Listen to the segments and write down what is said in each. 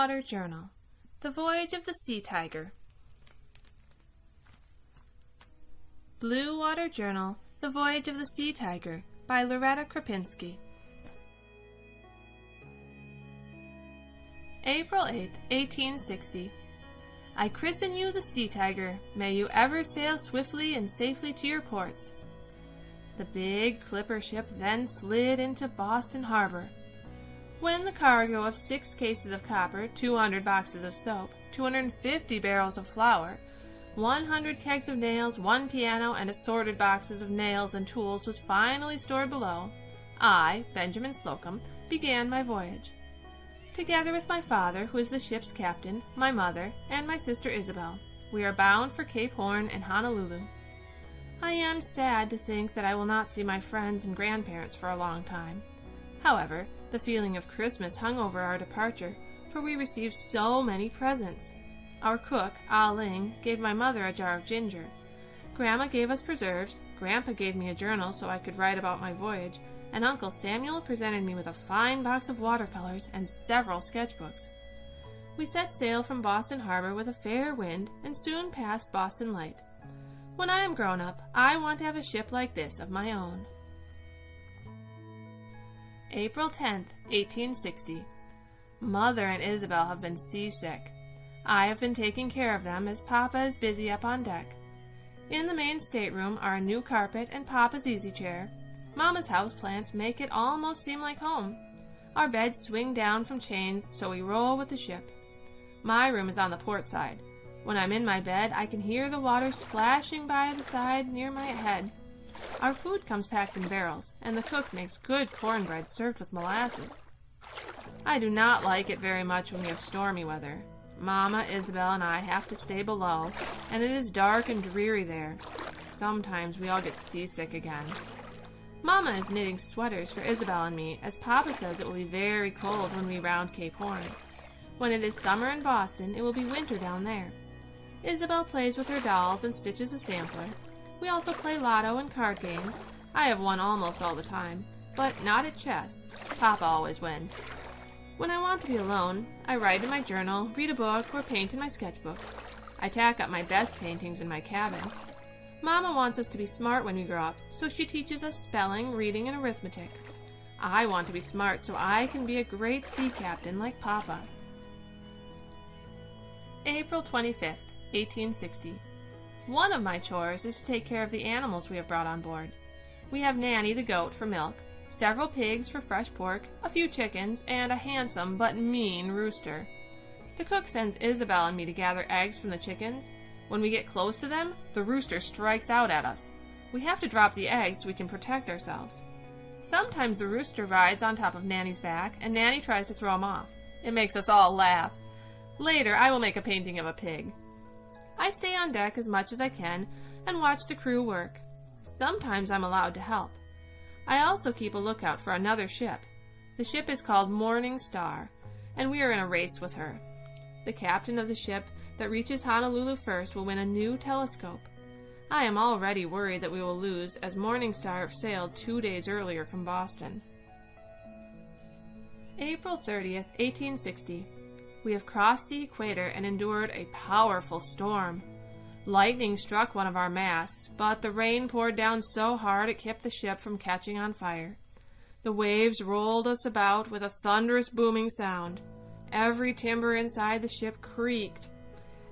Bluewater Journal, The Voyage of the Sea Tiger. Bluewater Journal, The Voyage of the Sea Tiger by Loretta Krupinski. April 8, 1860. I christen you the Sea Tiger. May you ever sail swiftly and safely to your ports. The big clipper ship then slid into Boston Harbor. When the cargo of 6 cases of copper, 200 boxes of soap, 250 barrels of flour, 100 kegs of nails, 1 piano, and assorted boxes of nails and tools was finally stored below, I, Benjamin Slocum, began my voyage. Together with my father, who is the ship's captain, my mother, and my sister Isabel, we are bound for Cape Horn and Honolulu. I am sad to think that I will not see my friends and grandparents for a long time. However, the feeling of Christmas hung over our departure, for we received so many presents. Our cook, Ah Ling, gave my mother a jar of ginger. Grandma gave us preserves, Grandpa gave me a journal so I could write about my voyage, and Uncle Samuel presented me with a fine box of watercolors and several sketchbooks. We set sail from Boston Harbor with a fair wind and soon passed Boston Light. When I am grown up, I want to have a ship like this of my own. April 10th, 1860. Mother and Isabel have been seasick. I have been taking care of them as Papa is busy up on deck. In the main stateroom are a new carpet and Papa's easy chair. Mama's houseplants make it almost seem like home. Our beds swing down from chains, so we roll with the ship. My room is on the port side. When I'm in my bed, I can hear the water splashing by the side near my head. Our food comes packed in barrels, and the cook makes good cornbread served with molasses. I do not like it very much when we have stormy weather. Mama, Isabel, and I have to stay below, and it is dark and dreary there. Sometimes we all get seasick again. Mama is knitting sweaters for Isabel and me, as Papa says it will be very cold when we round Cape Horn. When it is summer in Boston, it will be winter down there. Isabel plays with her dolls and stitches a sampler. We also play lotto and card games. I have won almost all the time, but not at chess. Papa always wins. When I want to be alone, I write in my journal, read a book, or paint in my sketchbook. I tack up my best paintings in my cabin. Mama wants us to be smart when we grow up, so she teaches us spelling, reading, and arithmetic. I want to be smart so I can be a great sea captain like Papa. April 25th, 1860. One of my chores is to take care of the animals we have brought on board. We have Nanny the goat for milk, several pigs for fresh pork, a few chickens, and a handsome but mean rooster. The cook sends Isabel and me to gather eggs from the chickens. When we get close to them, the rooster strikes out at us. We have to drop the eggs so we can protect ourselves. Sometimes the rooster rides on top of Nanny's back, and Nanny tries to throw him off. It makes us all laugh. Later, I will make a painting of a pig. I stay on deck as much as I can and watch the crew work. Sometimes I'm allowed to help. I also keep a lookout for another ship. The ship is called Morning Star, and we are in a race with her. The captain of the ship that reaches Honolulu first will win a new telescope. I am already worried that we will lose, as Morning Star sailed 2 days earlier from Boston. April 30th, 1860. We have crossed the equator and endured a powerful storm. Lightning struck one of our masts, but the rain poured down so hard it kept the ship from catching on fire. The waves rolled us about with a thunderous booming sound. Every timber inside the ship creaked.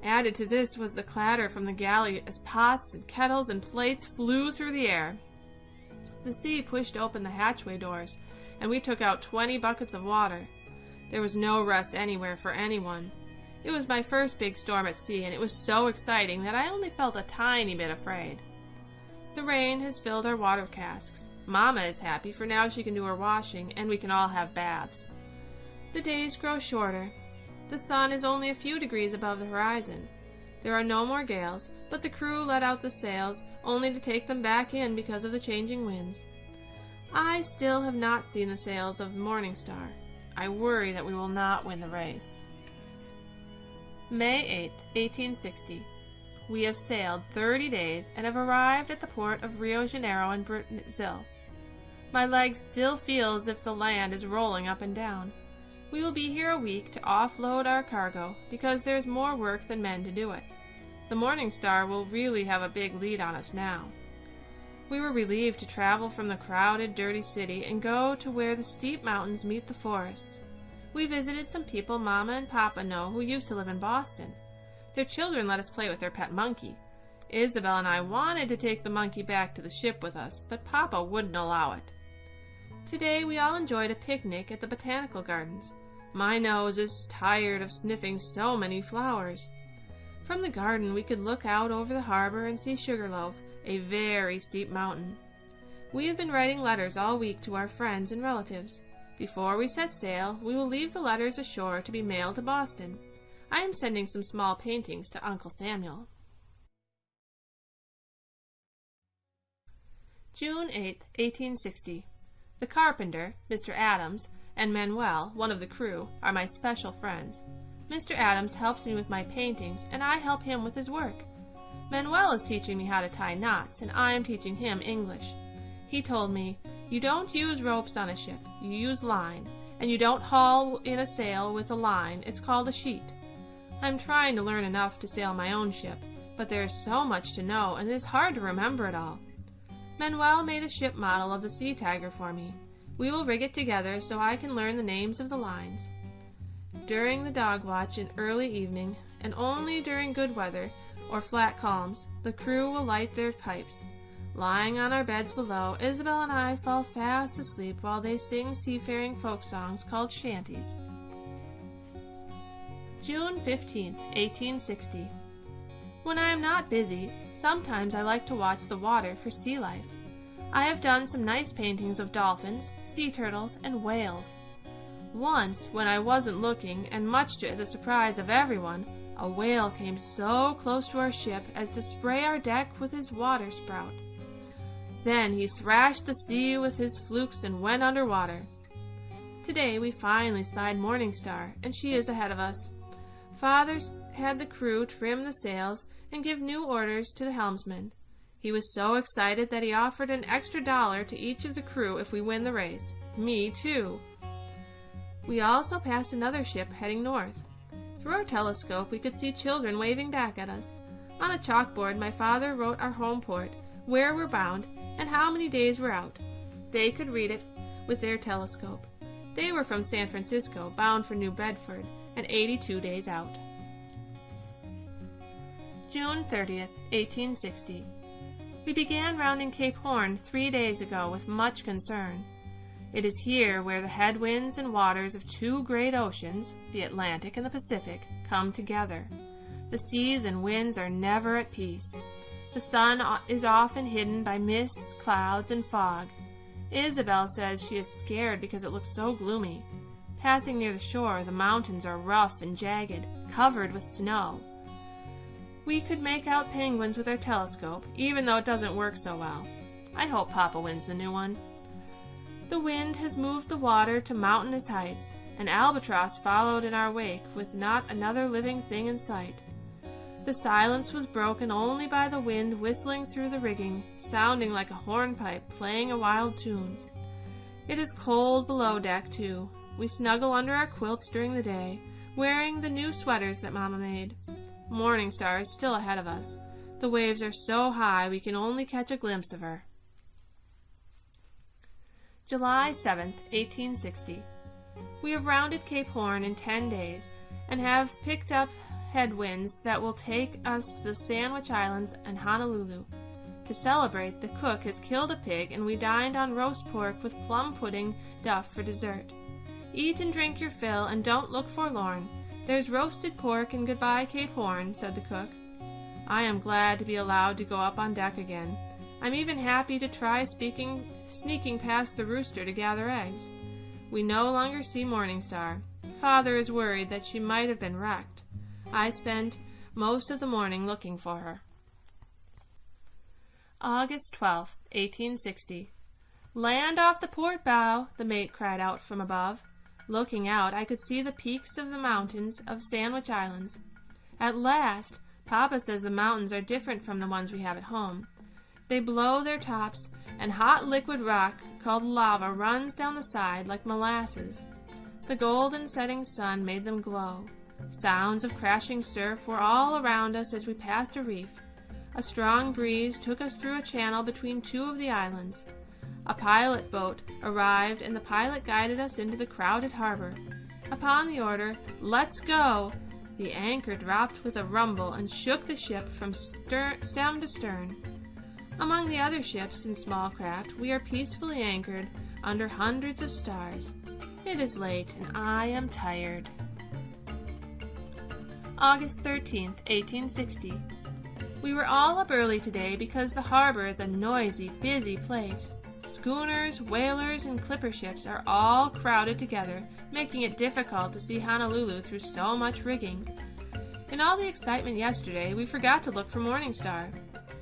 Added to this was the clatter from the galley as pots and kettles and plates flew through the air. The sea pushed open the hatchway doors, and we took out 20 buckets of water. There was no rest anywhere for anyone. It was my first big storm at sea, and it was so exciting that I only felt a tiny bit afraid. The rain has filled our water casks. Mama is happy, for now she can do her washing, and we can all have baths. The days grow shorter. The sun is only a few degrees above the horizon. There are no more gales, but the crew let out the sails, only to take them back in because of the changing winds. I still have not seen the sails of the Morning Star. I worry that we will not win the race. May 8th, 1860. We have sailed 30 days and have arrived at the port of Rio de Janeiro in Brazil. My legs still feel as if the land is rolling up and down. We will be here a week to offload our cargo because there's more work than men to do it. The Morning Star will really have a big lead on us now. We were relieved to travel from the crowded, dirty city and go to where the steep mountains meet the forests. We visited some people Mama and Papa know who used to live in Boston. Their children let us play with their pet monkey. Isabel and I wanted to take the monkey back to the ship with us, but Papa wouldn't allow it. Today we all enjoyed a picnic at the botanical gardens. My nose is tired of sniffing so many flowers. From the garden we could look out over the harbor and see Sugarloaf, a very steep mountain. We have been writing letters all week to our friends and relatives. Before we set sail, we will leave the letters ashore to be mailed to Boston. I am sending some small paintings to Uncle Samuel. June 8, 1860. The carpenter, Mr. Adams, and Manuel, one of the crew, are my special friends. Mr. Adams helps me with my paintings, and I help him with his work. Manuel is teaching me how to tie knots, and I am teaching him English. He told me, "You don't use ropes on a ship, you use line, and you don't haul in a sail with a line, it's called a sheet." I'm trying to learn enough to sail my own ship, but there is so much to know, and it is hard to remember it all. Manuel made a ship model of the Sea Tiger for me. We will rig it together so I can learn the names of the lines. During the dog watch in early evening, and only during good weather or flat calms, the crew will light their pipes. Lying on our beds below, Isabel and I fall fast asleep while they sing seafaring folk songs called shanties. June 15, 1860. When I am not busy, sometimes I like to watch the water for sea life. I have done some nice paintings of dolphins, sea turtles, and whales. Once, when I wasn't looking, and much to the surprise of everyone, a whale came so close to our ship as to spray our deck with his water spout. Then he thrashed the sea with his flukes and went underwater. Today we finally spied Morning Star, and she is ahead of us. Father had the crew trim the sails and give new orders to the helmsman. He was so excited that he offered an extra $1 to each of the crew if we win the race. Me too. We also passed another ship heading north. Through our telescope we could see children waving back at us. On a chalkboard my father wrote our home port, where we're bound, and how many days we're out. They could read it with their telescope. They were from San Francisco, bound for New Bedford, and 82 days out. June 30th, 1860. We began rounding Cape Horn 3 days ago with much concern. It is here where the headwinds and waters of two great oceans, the Atlantic and the Pacific, come together. The seas and winds are never at peace. The sun is often hidden by mists, clouds, and fog. Isabel says she is scared because it looks so gloomy. Passing near the shore, the mountains are rough and jagged, covered with snow. We could make out penguins with our telescope, even though it doesn't work so well. I hope Papa wins the new one. The wind has moved the water to mountainous heights. An albatross followed in our wake with not another living thing in sight. The silence was broken only by the wind whistling through the rigging, sounding like a hornpipe playing a wild tune. It is cold below deck, too. We snuggle under our quilts during the day, wearing the new sweaters that Mama made. Morning Star is still ahead of us. The waves are so high we can only catch a glimpse of her. July 7th, 1860. We have rounded Cape Horn in 10 days and have picked up headwinds that will take us to the Sandwich Islands and Honolulu. To celebrate, the cook has killed a pig and we dined on roast pork with plum pudding duff for dessert. Eat and drink your fill and don't look forlorn. There's roasted pork and goodbye Cape Horn, said the cook. I am glad to be allowed to go up on deck again. I'm even happy to try sneaking past the rooster to gather eggs. We no longer see Morning Star. Father is worried that she might have been wrecked. I spent most of the morning looking for her. August 12th, 1860. Land off the port bow, the mate cried out from above. Looking out, I could see the peaks of the mountains of Sandwich Islands. At last, Papa says the mountains are different from the ones we have at home. They blow their tops, and hot liquid rock called lava runs down the side like molasses. The golden setting sun made them glow. Sounds of crashing surf were all around us as we passed a reef. A strong breeze took us through a channel between two of the islands. A pilot boat arrived, and the pilot guided us into the crowded harbor. Upon the order, "Let's go!" the anchor dropped with a rumble and shook the ship from stem to stern. Among the other ships and small craft, we are peacefully anchored under hundreds of stars. It is late, and I am tired. August 13th, 1860. We were all up early today because the harbor is a noisy, busy place. Schooners, whalers, and clipper ships are all crowded together, making it difficult to see Honolulu through so much rigging. In all the excitement yesterday, we forgot to look for Morningstar.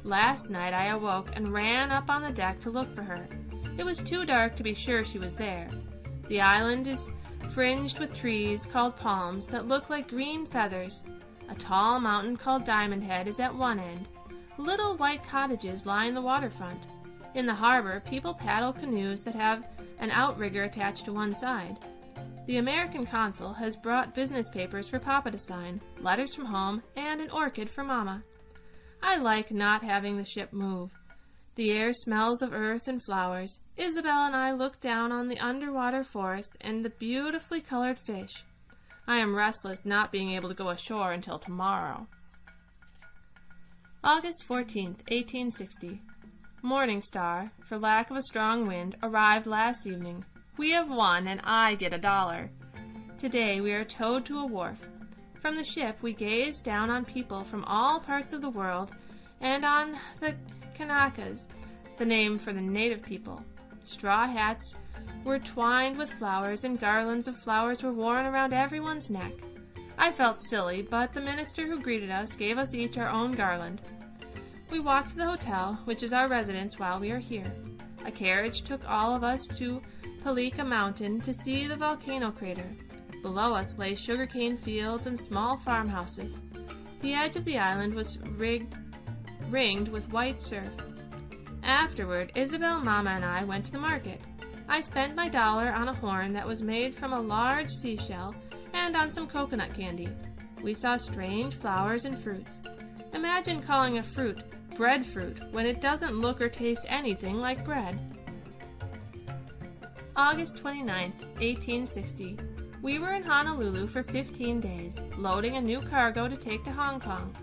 Last night I awoke and ran up on the deck to look for her. It was too dark to be sure she was there. The island is fringed with trees called palms that look like green feathers. A tall mountain called Diamond Head is at one end. Little white cottages line the waterfront. In the harbor, people paddle canoes that have an outrigger attached to one side. The American consul has brought business papers for Papa to sign, letters from home, and an orchid for Mama. I like not having the ship move. The air smells of earth and flowers. Isabel and I look down on the underwater forests and the beautifully colored fish. I am restless not being able to go ashore until tomorrow. August 14th, 1860. Morningstar, for lack of a strong wind, arrived last evening. We have won, and I get $1. Today we are towed to a wharf. From the ship we gaze down on people from all parts of the world and on the Kanakas, the name for the native people. Straw hats were twined with flowers, and garlands of flowers were worn around everyone's neck. I felt silly, but the minister who greeted us gave us each our own garland. We walked to the hotel, which is our residence while we are here. A carriage took all of us to Palika Mountain to see the volcano crater. Below us lay sugarcane fields and small farmhouses. The edge of the island was ringed with white surf. Afterward, Isabel, Mama, and I went to the market. I spent my $1 on a horn that was made from a large seashell and on some coconut candy. We saw strange flowers and fruits. Imagine calling a fruit breadfruit when it doesn't look or taste anything like bread. August 29th, 1860. We were in Honolulu for 15 days, loading a new cargo to take to Hong Kong.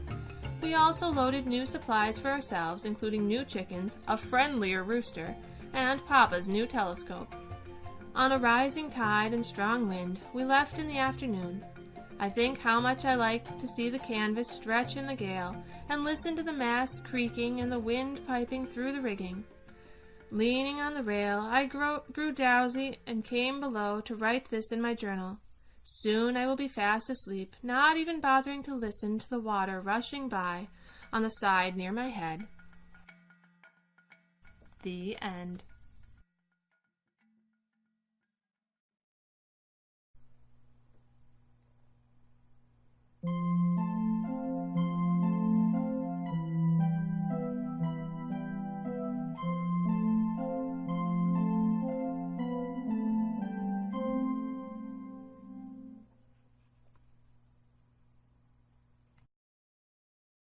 We also loaded new supplies for ourselves, including new chickens, a friendlier rooster, and Papa's new telescope. On a rising tide and strong wind, we left in the afternoon. I think how much I liked to see the canvas stretch in the gale and listen to the masts creaking and the wind piping through the rigging. Leaning on the rail, I grew drowsy and came below to write this in my journal. Soon I will be fast asleep, not even bothering to listen to the water rushing by on the side near my head. The end.